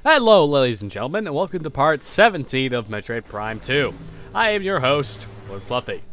Hello, ladies and gentlemen, and welcome to part 17 of Metroid Prime 2. I am your host, Lord Fluffy.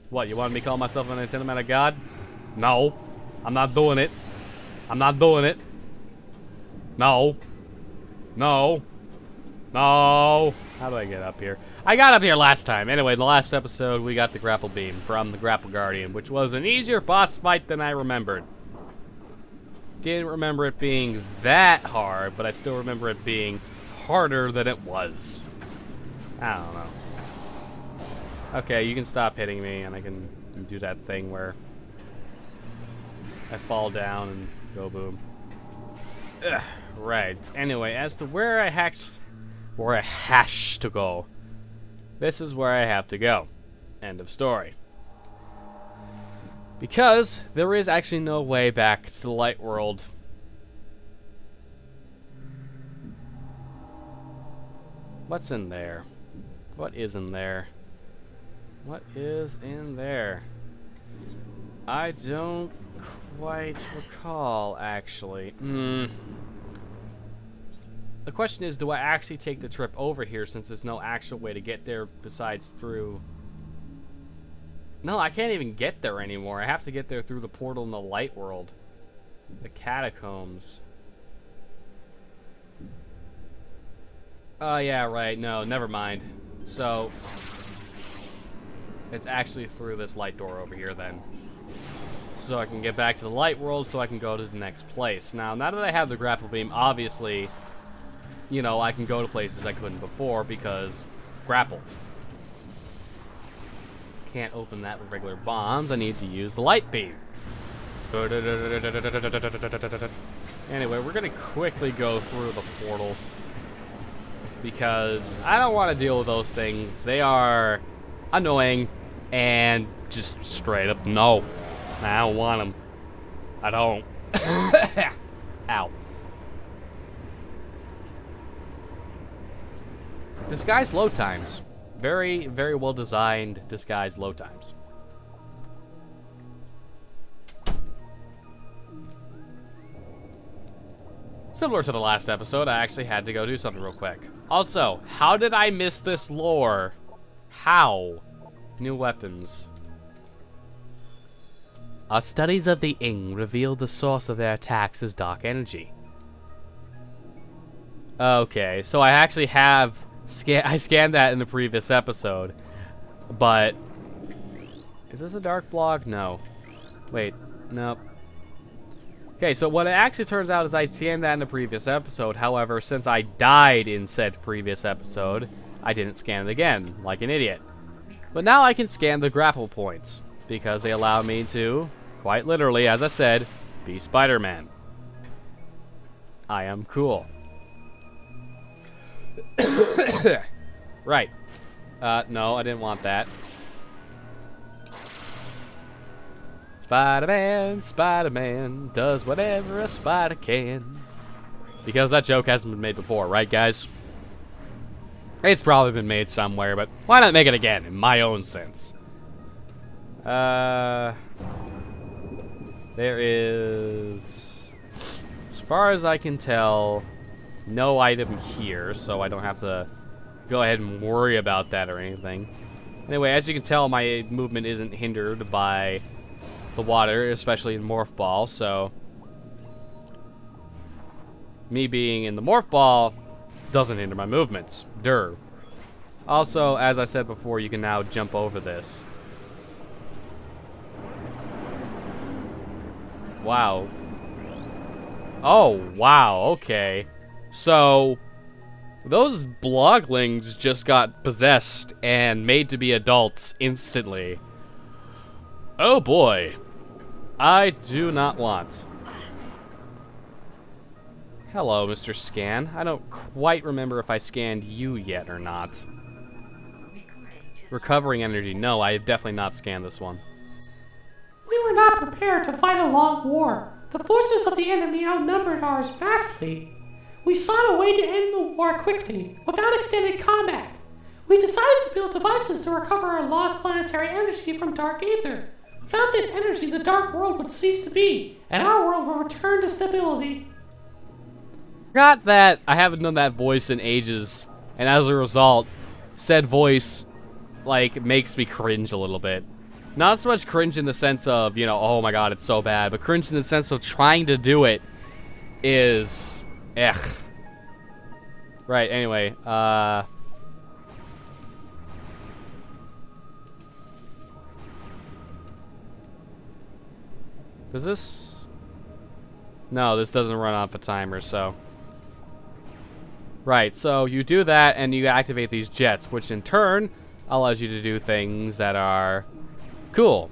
What, you wanted me to call myself an Nintendo God? No. I'm not doing it. I'm not doing it. No. No. No. How do I get up here? I got up here last time. Anyway, in the last episode, we got the Grapple Beam from the Grapple Guardian, which was an easier boss fight than I remembered. Didn't remember it being that hard, but I still remember it being harder than it was. I don't know. Okay, you can stop hitting me, and I can do that thing where I fall down and go boom. Ugh, right. Anyway, as to where I hash to go, this is where I have to go. End of story. Because there is actually no way back to the light world. What's in there? What is in there? What is in there? I don't quite recall, actually. The question is, do I actually take the trip over here since there's no actual way to get there besides through... No, I can't even get there anymore. I have to get there through the portal in the light world. The catacombs. Oh, yeah, right. No, never mind. So, it's actually through this light door over here, then. So I can get back to the light world so I can go to the next place. Now that I have the grapple beam, obviously, you know, I can go to places I couldn't before because grapple. Can't open that with regular bombs. I need to use the light beam. Anyway, we're gonna quickly go through the portal because I don't want to deal with those things. They are annoying and just straight up no. I don't want them. I don't. Ow. Disguise load times. Very, very well designed disguised load times. Similar to the last episode, I actually had to go do something real quick. Also, how did I miss this lore? How? New weapons. Our studies of the Ing revealed the source of their attacks as dark energy. Okay, so I actually have... I scanned that in the previous episode, but is this a dark block? No. Wait, nope. Okay, so what it actually turns out is I scanned that in the previous episode. However, since I died in said previous episode, I didn't scan it again, like an idiot. But now I can scan the grapple points, because they allow me to, quite literally, as I said, be Spider-Man. I am cool. Right. No, I didn't want that. Spider-Man, Spider-Man does whatever a spider can. Because that joke hasn't been made before, right, guys? It's probably been made somewhere, but why not make it again, in my own sense? There is... As far as I can tell... no item here, so I don't have to go ahead and worry about that or anything. Anyway, as you can tell, my movement isn't hindered by the water, especially in Morph Ball, so... me being in the Morph Ball doesn't hinder my movements. Durr. Also, as I said before, you can now jump over this. Wow. Oh, wow, okay. So, those bloglings just got possessed and made to be adults instantly. Oh boy. I do not want. Hello, Mr. Scan. I don't quite remember if I scanned you yet or not. Recovering energy. No, I have definitely not scanned this one. We were not prepared to fight a long war. The forces of the enemy outnumbered ours vastly. We sought a way to end the war quickly, without extended combat. We decided to build devices to recover our lost planetary energy from dark ether. Without this energy, the dark world would cease to be, and our world will return to stability. Forgot that I haven't done that voice in ages, and as a result, said voice, like, makes me cringe a little bit. Not so much cringe in the sense of, you know, oh my god, it's so bad, but cringe in the sense of trying to do it is... Right, anyway, does this... No, this doesn't run off a timer, so... Right, so you do that and you activate these jets, which in turn allows you to do things that are cool.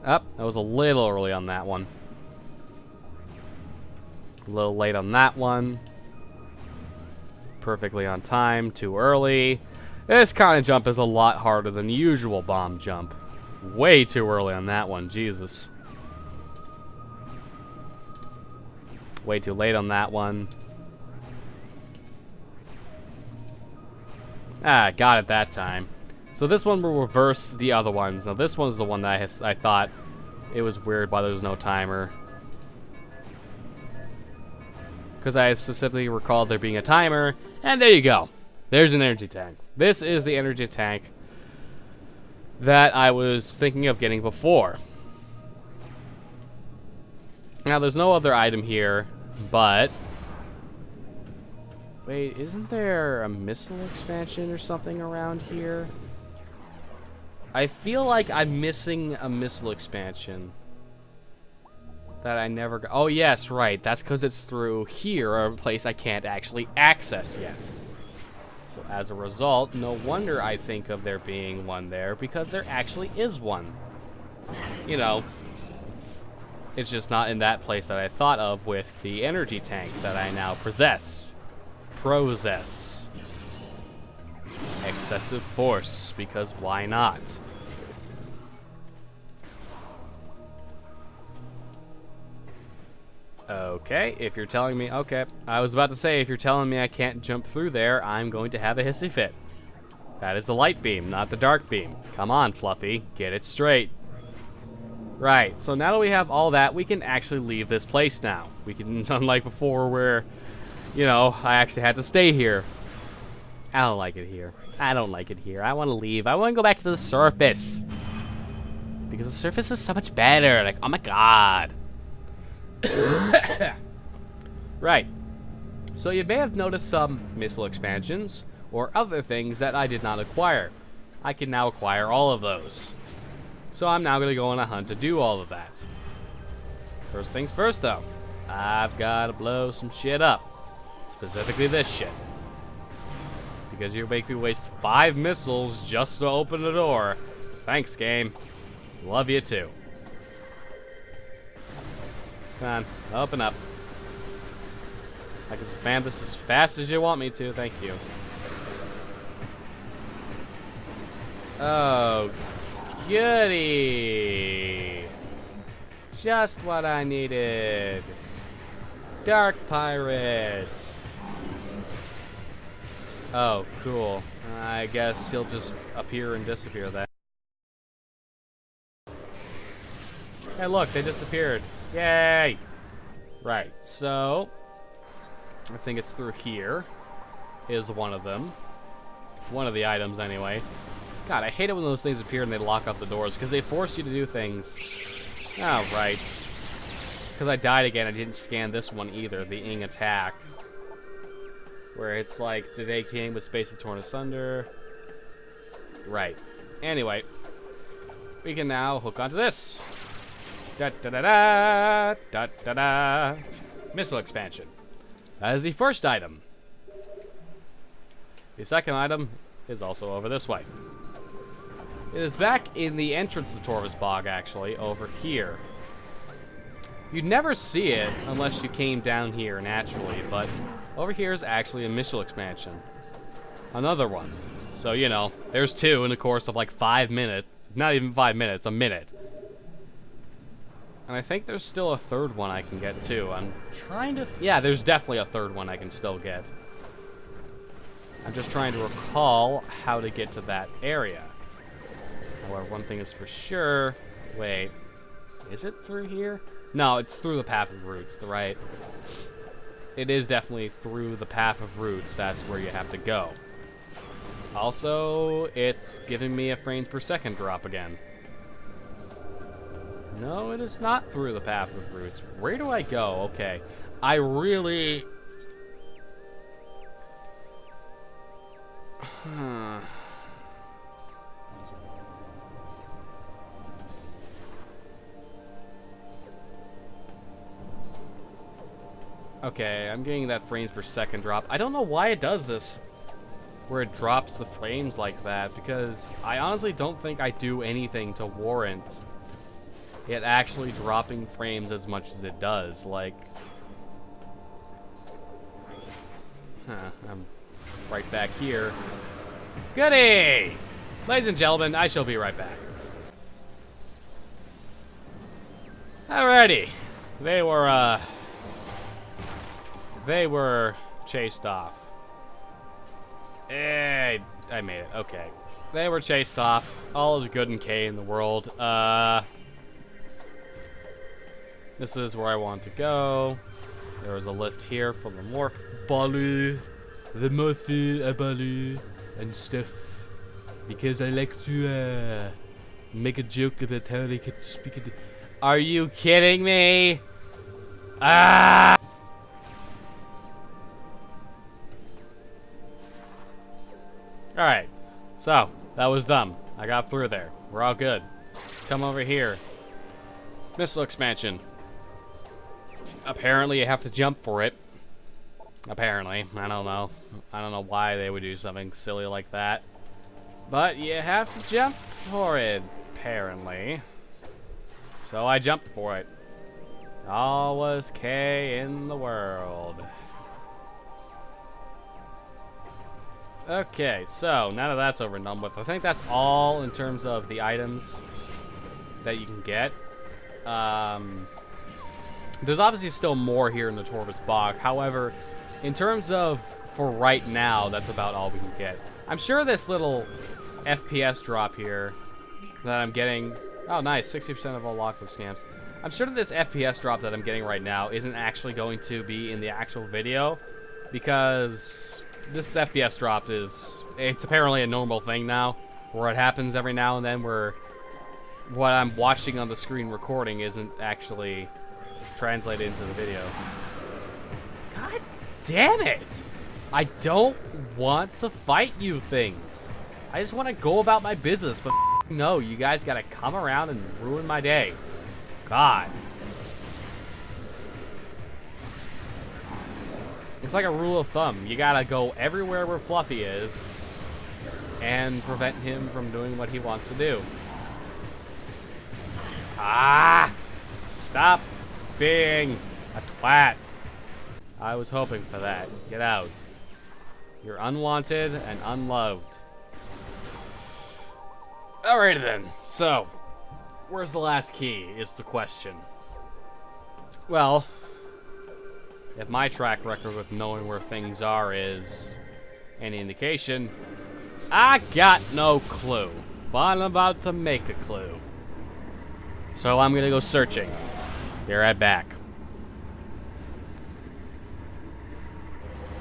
That was a little early on that one. A little late on that one. Perfectly on time, too early. This kind of jump is a lot harder than the usual bomb jump. Way too early on that one, Jesus. Way too late on that one. Ah, got it that time. So this one will reverse the other ones. Now this one's the one that I thought it was weird why there was no timer. Because I specifically recalled there being a timer, and there you go. There's an energy tank. This is the energy tank that I was thinking of getting before. Now there's no other item here, but... Wait, isn't there a missile expansion or something around here? I feel like I'm missing a missile expansion that I never got. Oh yes, right. That's because it's through here, a place I can't actually access yet. So as a result, no wonder I think of there being one there, because there actually is one. You know, it's just not in that place that I thought of with the energy tank that I now possess. Excessive force, because why not? Okay, if you're telling me, okay. I was about to say, if you're telling me I can't jump through there, I'm going to have a hissy fit. That is the light beam, not the dark beam. Come on, Fluffy, get it straight. Right, so now that we have all that, we can actually leave this place now. We can, unlike before where, you know, I actually had to stay here. I don't like it here. I don't like it here. I want to leave. I want to go back to the surface. Because the surface is so much better. Like, oh my god. Right. So you may have noticed some missile expansions or other things that I did not acquire. I can now acquire all of those. So I'm now going to go on a hunt to do all of that. First things first though. I've got to blow some shit up. Specifically this shit. Because you make me waste 5 missiles just to open the door. Thanks, game. Love you too. Come on, open up. I can spam this as fast as you want me to, thank you. Oh, goody. Just what I needed. Dark pirates. Oh, cool. I guess he'll just appear and disappear then. Hey, look, they disappeared. Yay! Right, so I think it's through here is one of them. One of the items, anyway. God, I hate it when those things appear and they lock up the doors, because they force you to do things. Oh, right. Because I died again, I didn't scan this one either, the Ing attack. Where it's like, the day came with space torn asunder. Right. Anyway, we can now hook onto this. Da da da da da da da. Missile expansion. That is the first item. The second item is also over this way. It is back in the entrance to Torvus Bog, actually, over here. You'd never see it unless you came down here naturally, but over here is actually a missile expansion. Another one. So, you know, there's 2 in the course of like 5 minutes. Not even 5 minutes, a minute. And I think there's still a third one I can get too. I'm trying to... Yeah, there's definitely a third one I can still get. I'm just trying to recall how to get to that area. However, one thing is for sure... Wait. Is it through here? No, it's through the path of roots, right? It is definitely through the path of roots. That's where you have to go. Also, it's giving me a frames per second drop again. No, it is not through the path of roots. Where do I go? Okay. I really... Okay, I'm getting that frames per second drop. I don't know why it does this, where it drops the frames like that, because I honestly don't think I do anything to warrant it actually dropping frames as much as it does. Like, I'm right back here. Goody! Ladies and gentlemen, I shall be right back. Alrighty. They were chased off. I made it. Okay. They were chased off. All is good and K in the world. This is where I want to go. There was a lift here for the morph balu, the morph balu, and stuff. Because I like to make a joke about how they could speak it. Are you kidding me? Ah! Alright, so, that was dumb. I got through there. We're all good. Come over here. Missile expansion. Apparently you have to jump for it. Apparently. I don't know. I don't know why they would do something silly like that. But you have to jump for it, apparently. So I jumped for it. All was K in the world. Okay, so now that that's over and done with, I think that's all in terms of the items that you can get. There's obviously still more here in the Torvus bog. However, in terms of for right now, that's about all we can get. I'm sure this little FPS drop here that I'm getting... Oh, nice. 60% of all logbook scams. I'm sure that this FPS drop that I'm getting right now isn't actually going to be in the actual video, because this FPS drop is... It's apparently a normal thing now, where it happens every now and then, where what I'm watching on the screen recording isn't actually translated into the video. God damn it! I don't want to fight you things. I just want to go about my business, but no, you guys gotta come around and ruin my day. God. It's like a rule of thumb. You gotta go everywhere where Fluffy is and prevent him from doing what he wants to do. Ah! Stop being a twat. I was hoping for that. Get out. You're unwanted and unloved. Alright then. So, where's the last key is the question. Well, if my track record with knowing where things are is any indication, I got no clue. But I'm about to make a clue. So I'm gonna go searching. Be right back.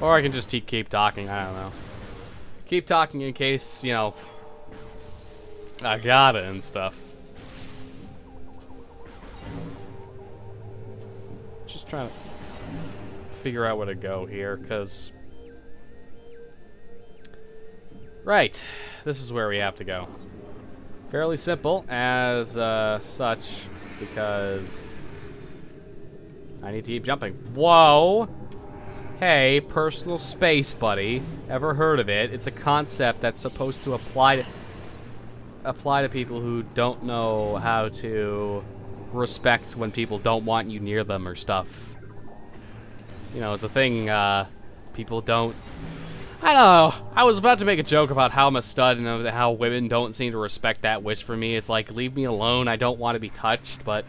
Or I can just keep talking, I don't know. Keep talking in case, you know, I got it and stuff. Just trying to figure out where to go here, because... Right, this is where we have to go. Fairly simple as such, because I need to keep jumping. Whoa! Hey, personal space, buddy. Ever heard of it? It's a concept that's supposed to apply to people who don't know how to respect when people don't want you near them or stuff. You know, it's a thing people don't... I don't know. I was about to make a joke about how I'm a stud and how women don't seem to respect that wish for me. It's like, leave me alone. I don't want to be touched. But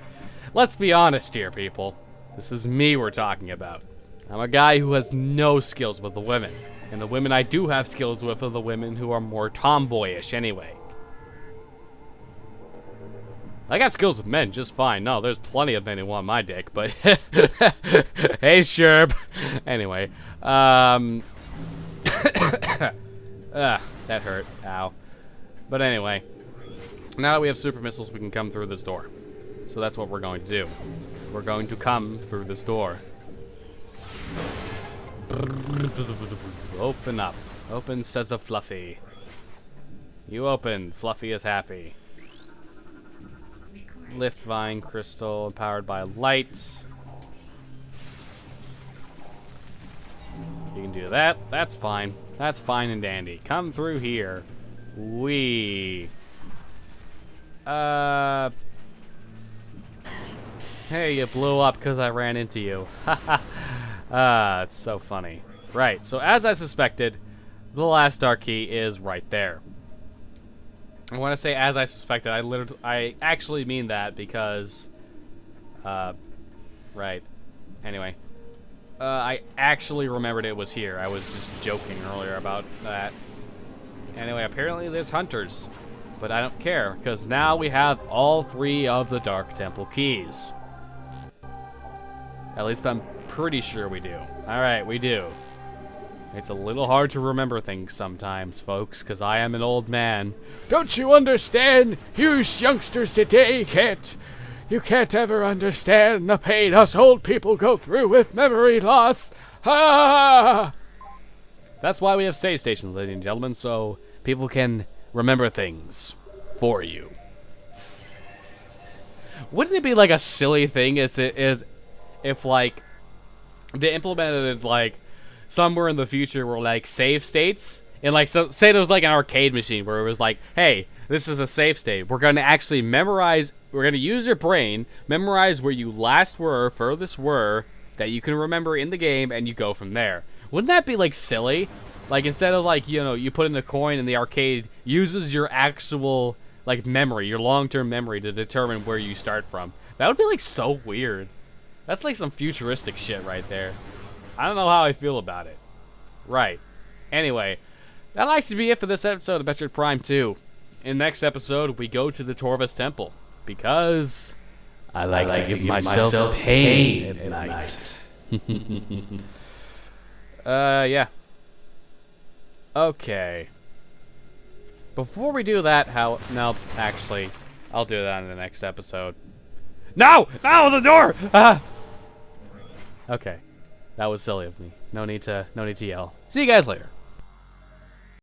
let's be honest here, people. This is me we're talking about. I'm a guy who has no skills with the women. And the women I do have skills with are the women who are more tomboyish anyway. I got skills with men just fine. No, there's plenty of men who want my dick, but hey, Sherb. Anyway, that hurt. Ow. But anyway, now that we have super missiles, we can come through this door. So that's what we're going to do. We're going to come through this door. Open up. Open, says a Fluffy. You open. Fluffy is happy. Lift vine crystal powered by light. You can do that. That's fine. That's fine and dandy. Come through here. Wee. Hey, you blew up because I ran into you. Haha. It's so funny. Right, so as I suspected, the last dark key is right there. And when I say as I suspected, I actually mean that because, right. Anyway, I actually remembered it was here. I was just joking earlier about that. Anyway, apparently there's hunters, but I don't care because now we have all 3 of the Dark Temple keys. At least I'm pretty sure we do. All right, we do. It's a little hard to remember things sometimes, folks, because I am an old man. Don't you understand? You youngsters today you can't ever understand the pain us old people go through with memory loss. Ah! That's why we have save stations, ladies and gentlemen, so people can remember things for you. Wouldn't it be like a silly thing as it is if, like, they implemented, like, somewhere in the future where, like, save states, and, like, so say there was, like, an arcade machine where it was like, hey, this is a save state. We're going to actually memorize, we're going to use your brain, memorize where you last were, furthest were, that you can remember in the game, and you go from there. Wouldn't that be, like, silly? Like, instead of, like, you know, you put in the coin and the arcade uses your actual, like, memory, your long-term memory to determine where you start from. That would be, like, so weird. That's, like, some futuristic shit right there. I don't know how I feel about it. Right. Anyway, that likes to be it for this episode of Metroid Prime 2. In the next episode, we go to the Torvus Temple. Because I like to give myself pain at night. Yeah. Okay. Before we do that, no, actually, I'll do that in the next episode. No! No, the door! Ah! Okay. That was silly of me. No need to yell. See you guys later.